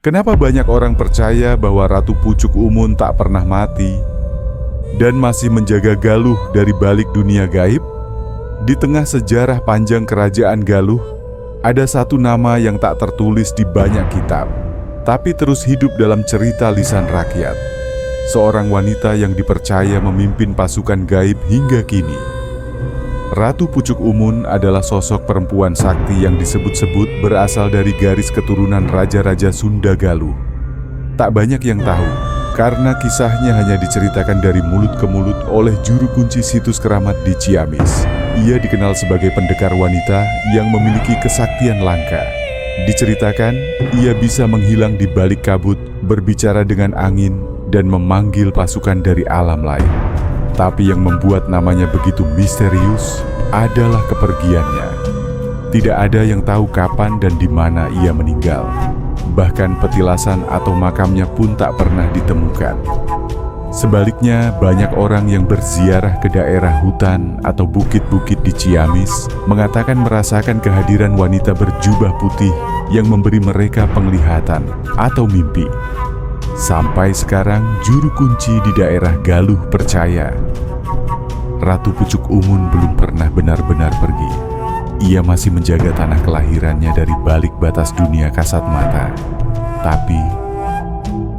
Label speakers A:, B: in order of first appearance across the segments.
A: Kenapa banyak orang percaya bahwa Ratu Pucuk Umun tak pernah mati dan masih menjaga Galuh dari balik dunia gaib? Di tengah sejarah panjang kerajaan Galuh, ada satu nama yang tak tertulis di banyak kitab, tapi terus hidup dalam cerita lisan rakyat. Seorang wanita yang dipercaya memimpin pasukan gaib hingga kini. Ratu Pucuk Umun adalah sosok perempuan sakti yang disebut-sebut berasal dari garis keturunan Raja-Raja Sunda Galuh. Tak banyak yang tahu, karena kisahnya hanya diceritakan dari mulut ke mulut oleh juru kunci situs keramat di Ciamis. Ia dikenal sebagai pendekar wanita yang memiliki kesaktian langka. Diceritakan, ia bisa menghilang di balik kabut, berbicara dengan angin, dan memanggil pasukan dari alam lain. Tapi yang membuat namanya begitu misterius adalah kepergiannya. Tidak ada yang tahu kapan dan di mana ia meninggal. Bahkan petilasan atau makamnya pun tak pernah ditemukan. Sebaliknya, banyak orang yang berziarah ke daerah hutan atau bukit-bukit di Ciamis mengatakan merasakan kehadiran wanita berjubah putih yang memberi mereka penglihatan atau mimpi. Sampai sekarang, juru kunci di daerah Galuh percaya Ratu Pucuk Umun belum pernah benar-benar pergi. Ia masih menjaga tanah kelahirannya dari balik batas dunia kasat mata. Tapi,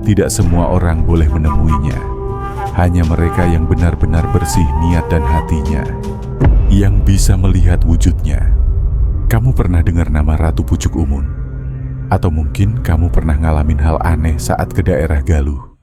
A: tidak semua orang boleh menemuinya. Hanya mereka yang benar-benar bersih niat dan hatinya yang bisa melihat wujudnya. Kamu pernah dengar nama Ratu Pucuk Umun? Atau mungkin kamu pernah ngalamin hal aneh saat ke daerah Galuh?